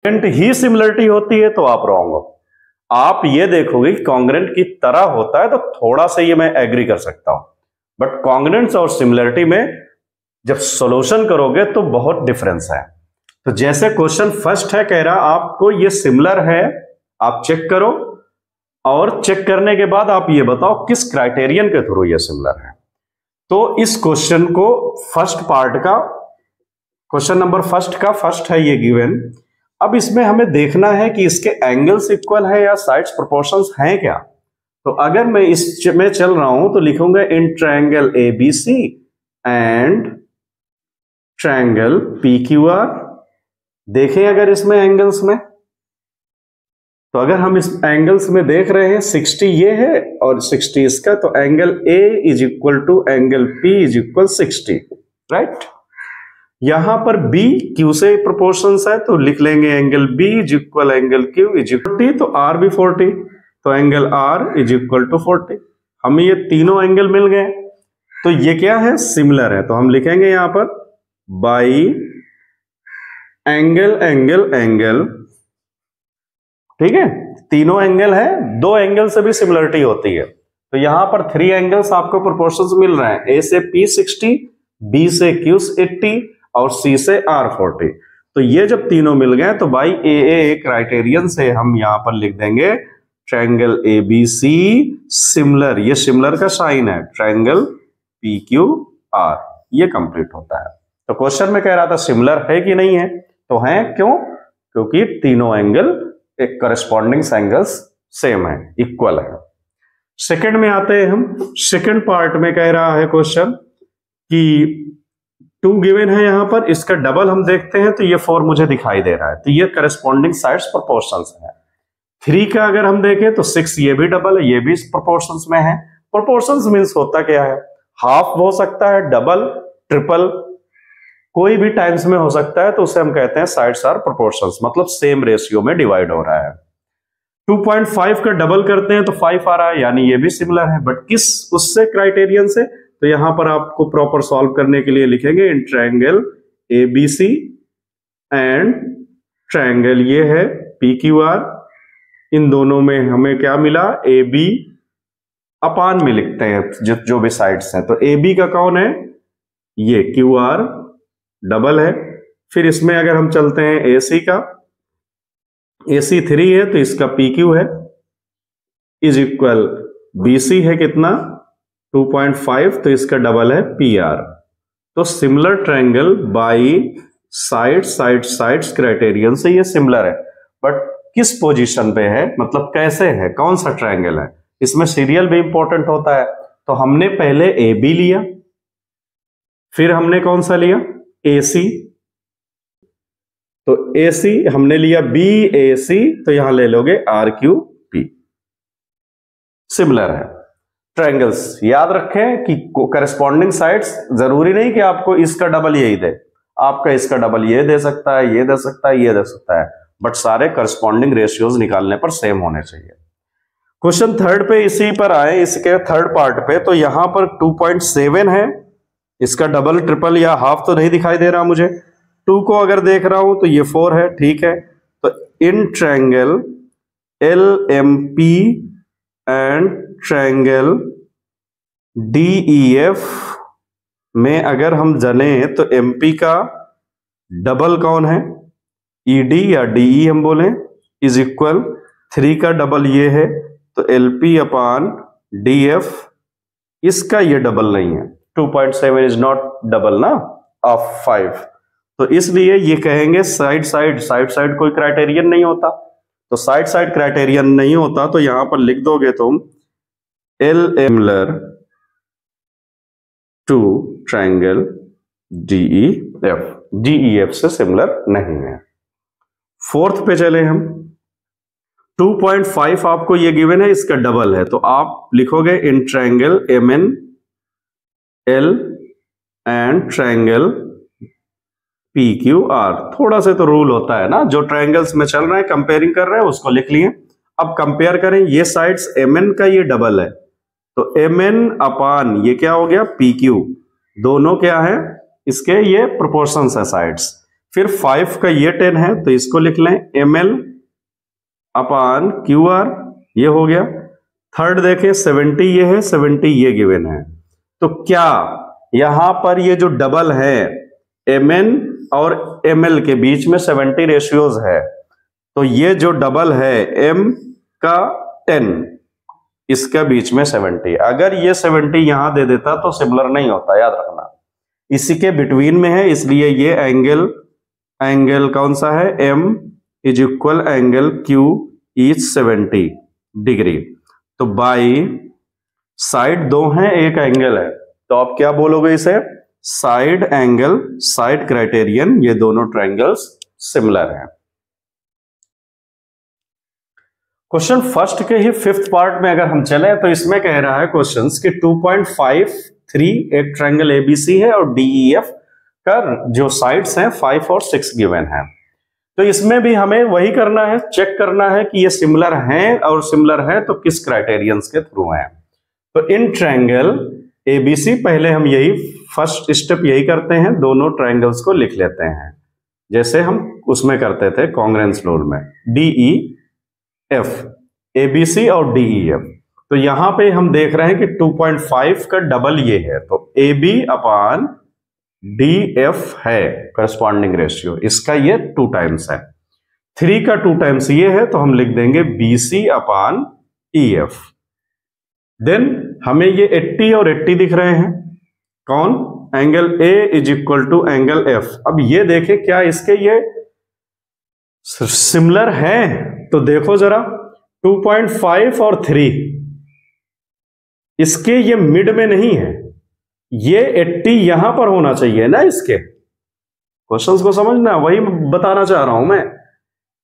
ही similarity होती है तो आप रॉन्ग हो। आप ये देखोगे कॉन्ग्रेंट की तरह होता है तो थोड़ा सा ये मैं एग्री कर सकता हूं, बट कॉन्ग्रेंट्स और सिमिलरिटी में जब सॉल्यूशन करोगे तो बहुत डिफरेंस है। तो जैसे क्वेश्चन फर्स्ट है, कह रहा आपको ये सिमिलर है, आप चेक करो और चेक करने के बाद आप ये बताओ किस क्राइटेरियन के थ्रू ये सिमिलर है। तो इस क्वेश्चन को फर्स्ट पार्ट का, क्वेश्चन नंबर फर्स्ट का फर्स्ट है ये गिवन। अब इसमें हमें देखना है कि इसके एंगल्स इक्वल है या साइड्स प्रोपोर्शंस हैं क्या। तो अगर मैं इसमें चल रहा हूं तो लिखूंगा in triangle ABC and triangle PQR. देखें अगर इसमें एंगल्स में, तो अगर हम इस एंगल्स में देख रहे हैं 60 ये है और 60 इसका, तो angle A is equal to angle P is equal 60, right. यहां पर बी क्यू से प्रोपोर्शंस है तो लिख लेंगे angle B is equal angle Q is equal 40, तो आर भी 40, तो angle R is equal to 40। हमें ये तीनों एंगल मिल गए, तो ये क्या है, सिमिलर है। तो हम लिखेंगे यहां पर बाई एंगल एंगल एंगल, ठीक है, तीनों एंगल है, दो एंगल से भी सिमिलरिटी होती है। तो यहां पर 3 एंगल्स आपको प्रोपोर्शंस मिल रहे हैं, ए से पी 60, बी से क्यू 80 और सी से आर 40। तो ये जब तीनों मिल गए तो बाई ए क्राइटेरियन से हम यहां पर लिख देंगे ट्रायंगल एबीसी सिमिलर, ये सिमिलर का साइन है, ट्रायंगल पी क्यू आर, ये कंप्लीट होता है। तो क्वेश्चन में कह रहा था सिमिलर है कि नहीं है, तो है, क्यों, क्योंकि तीनों एंगल एक करस्पॉन्डिंग एंगल्स सेम है, इक्वल है। सेकंड में आते हैं हम। सेकंड पार्ट में कह रहा है क्वेश्चन कि 2 गिवन है यहां पर, इसका डबल हम देखते हैं तो ये 4 मुझे दिखाई दे रहा है, तो ये करस्पॉन्डिंग साइड्स प्रोपोर्शंस है। 3 का अगर हम देखें तो 6 ये भी डबल है, ये भी प्रोपोर्शंस में है। प्रोपोर्शंस मींस होता क्या है, हाफ हो सकता है, डबल, ट्रिपल, कोई भी टाइम्स में हो सकता है, तो उसे हम कहते हैं साइड्स आर प्रोपोर्शंस, मतलब सेम रेशियो में डिवाइड हो रहा है। 2.5 का डबल करते हैं तो 5 आ रहा है, यानी ये भी सिमिलर है, बट किस उससे क्राइटेरियन से, तो यहां पर आपको प्रॉपर सॉल्व करने के लिए लिखेंगे in triangle ABC and triangle ये है पीक्यूआर। इन दोनों में हमें क्या मिला, ए बी अपान में लिखते हैं जो भी साइड्स हैं, तो ए बी का कौन है, ये क्यू आर डबल है। फिर इसमें अगर हम चलते हैं ए सी का, ए सी 3 है तो इसका पी क्यू है इज इक्वल बी सी है कितना 2.5, तो इसका डबल है पी आर। तो similar triangle by sides criterion से ये सिमिलर है, बट किस पोजीशन पे है, मतलब कैसे है, कौन सा ट्रायंगल है, इसमें सीरियल भी इंपॉर्टेंट होता है। तो हमने पहले ए बी लिया, फिर हमने कौन सा लिया, ए सी, तो ए सी हमने लिया बी ए सी, तो यहां ले लोगे आर क्यू पी, सिमिलर है। ट्रायंगल्स याद रखें कि करस्पॉन्डिंग साइड्स जरूरी नहीं कि आपको इसका डबल यही दे, आपका इसका डबल ये दे सकता है, ये दे सकता है, ये दे सकता है, बट सारे करस्पॉन्डिंग रेशियोज निकालने पर सेम होने चाहिए। क्वेश्चन थर्ड पे इसी पर आए, इसके थर्ड पार्ट पे, तो यहां पर 2.7 है, इसका डबल ट्रिपल या हाफ तो नहीं दिखाई दे रहा मुझे। 2 को अगर देख रहा हूं तो ये 4 है, ठीक है। तो in triangle L M P and triangle D E F में अगर हम जाने तो एमपी का डबल कौन है, ईडी या डीई हम बोले, इज इक्वल 3 का डबल ये है, तो एलपी अपान डीएफ, इसका ये डबल नहीं है, 2.7 इज नॉट डबल ना ऑफ 5, तो इसलिए ये कहेंगे साइड कोई क्राइटेरियन नहीं होता। तो साइड क्राइटेरियन नहीं होता तो यहां पर लिख दोगे तुम एल एमलर टू ट्रायंगल डीईएफ से सिमिलर नहीं है। फोर्थ पे चले हम। 2.5 आपको ये गिवन है, इसका डबल है, तो आप लिखोगे in triangle M N L and triangle P Q R. थोड़ा सा तो रूल होता है ना, जो ट्रायंगल्स में चल रहे हैं कंपेयरिंग कर रहे हैं उसको लिख लिए। अब कंपेयर करें, ये साइड्स एम एन का ये डबल है, तो एम एन अपान ये क्या हो गया पी क्यू, दोनों क्या है इसके ये प्रोपोर्शंस है साइड्स, फिर 5 का ये 10 है तो इसको लिख लें ml अपॉन QR, ये हो गया। थर्ड देखें 70 ये है, 70 ये गिवन है। तो क्या यहां पर ये जो डबल है mn और ml के बीच में 70 रेशियोज है, तो ये जो डबल है m का 10 इसका बीच में 70, अगर ये 70 यहां दे देता तो सिमिलर नहीं होता, याद रखना। इसी के बिटवीन में है, इसलिए ये एंगल कौन सा है, m is equal angle Q is 70 degree. तो बाई साइड दो हैं, एक एंगल है, तो आप क्या बोलोगे इसे, साइड एंगल, साइड क्राइटेरियन, ये दोनों ट्रायंगल्स सिमिलर हैं। क्वेश्चन फर्स्ट के ही 5th पार्ट में अगर हम चले तो इसमें कह रहा है क्वेश्चंस कि 2.53 एक ट्रायंगल एबीसी है और DEF का जो साइड्स हैं 5 और 6 गिवन है। तो इसमें भी हमें वही करना है, चेक करना है कि ये सिमिलर हैं, और सिमिलर है तो किस क्राइटेरियंस के थ्रू हैं। तो इन ट्रायंगल एबीसी पहले हम यही फर्स्ट स्टेप यही करते हैं, दोनों ट्रायंगल्स को लिख लेते हैं जैसे हम उसमें करते थे कॉन्ग्रेंस रूल में, DEF, ABC और DEF। तो यहां पे हम देख रहे हैं कि 2.5 का डबल ये है, तो AB अपॉन DF है करस्पॉन्डिंग रेशियो, इसका ये 2 टाइम्स है। 3 का 2 टाइम्स ये है, तो हम लिख देंगे BC अपॉन EF। देन हमें ये 80 और 80 दिख रहे हैं, कौन, angle A is equal to angle F। अब ये देखें क्या इसके ये सिमिलर है, तो देखो जरा 2.5 और 3 इसके ये मिड में नहीं है, ये 80 यहां पर होना चाहिए ना। इसके क्वेश्चंस को समझना, वही बताना चाह रहा हूं मैं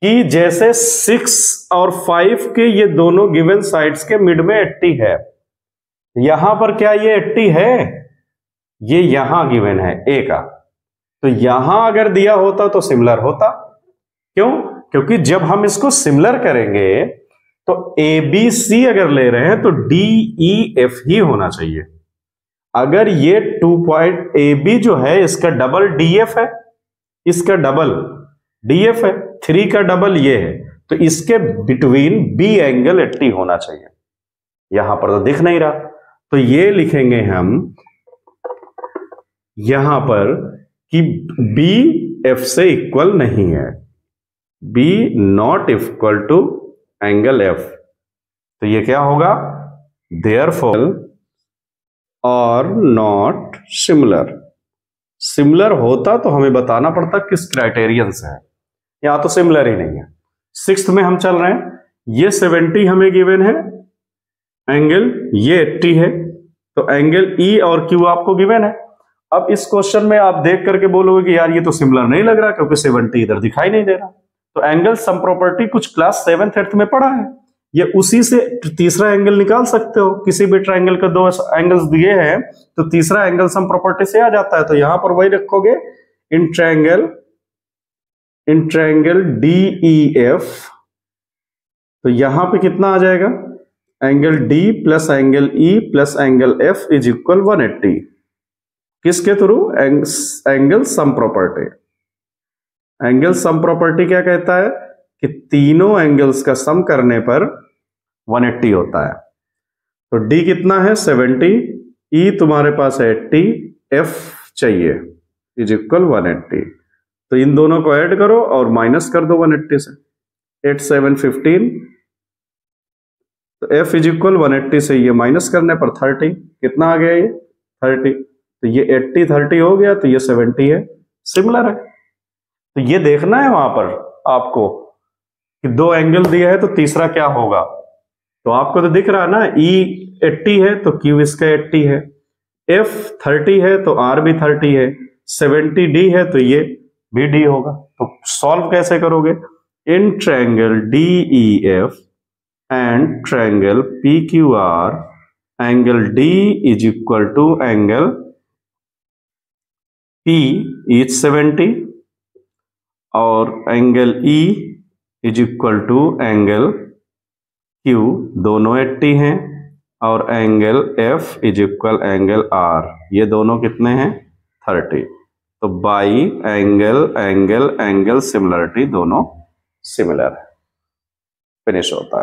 कि जैसे 6 और 5 के ये दोनों गिवन साइड्स के मिड में 80 है, यहां पर क्या ये 80 है, ये यहां गिवन है A का, तो यहां अगर दिया होता तो सिमिलर होता। क्यों, क्योंकि जब हम इसको सिमिलर करेंगे तो ABC अगर ले रहे हैं तो DEF ही होना चाहिए। अगर ये 2.AB जो है इसका डबल DF है, इसका डबल DF है, 3 का डबल ये है, तो इसके बिटवीन B एंगल 80 होना चाहिए। यहां पर तो दिख नहीं रहा, तो ये लिखेंगे हम यहां पर कि BF से इक्वल नहीं है, B not equal to angle F। तो ये क्या होगा, देयरफॉर और नॉट सिमिलर। सिमिलर होता तो हमें बताना पड़ता किस क्राइटेरियन से है, यहां तो सिमिलर ही नहीं है। 6th में हम चल रहे हैं, ये 70 हमें गिवन है, एंगल ये 80 है, तो एंगल E और Q आपको गिवन है। अब इस क्वेश्चन में आप देख करके बोलोगे कि यार ये तो सिमिलर नहीं लग रहा क्योंकि 70 इधर दिखाई नहीं दे रहा। तो एंगल सम प्रॉपर्टी कुछ क्लास 7th 8th में पढ़ा है, ये उसी से तीसरा एंगल निकाल सकते हो। किसी भी ट्रायंगल के 2 एंगल्स दिए हैं तो तीसरा एंगल सम प्रॉपर्टी से आ जाता है, तो यहां पर वही रखोगे, इन ट्रायंगल DEF। तो यहां पे कितना आ जाएगा, angle D plus angle E plus angle F is equal 180। किसके through, angle sum property. Angle sum property क्या कहता है कि तीनों एंगल्स का सम करने पर 180 होता है। तो D कितना है 70, E तुम्हारे पास है 80, F चाहिए इज इक्वल 180। तो इन दोनों को ऐड करो और माइनस कर दो 180 से, 8 7 15। तो F इज इक्वल 180 से ये माइनस करने पर 30, कितना आ गया ये 30। तो ये 80 30 हो गया, तो ये 70 है, सिमिलर है। तो ये देखना है वहां पर आपको कि 2 एंगल दिया है तो तीसरा क्या होगा। तो आपको तो दिख रहा है ना, E 80 है तो Q इसका 80 है, F 30 है तो R भी 30 है, 70 D है तो ये भी D होगा। तो सॉल्व कैसे करोगे, in triangle DEF and triangle PQR angle D is equal to angle P is 70 और angle E is equal to angle Q, दोनों 80 हैं, और angle F is equal angle R, ये दोनों कितने हैं 30। तो by angle angle angle similarity दोनों सिमिलर है, फिनिश होता है।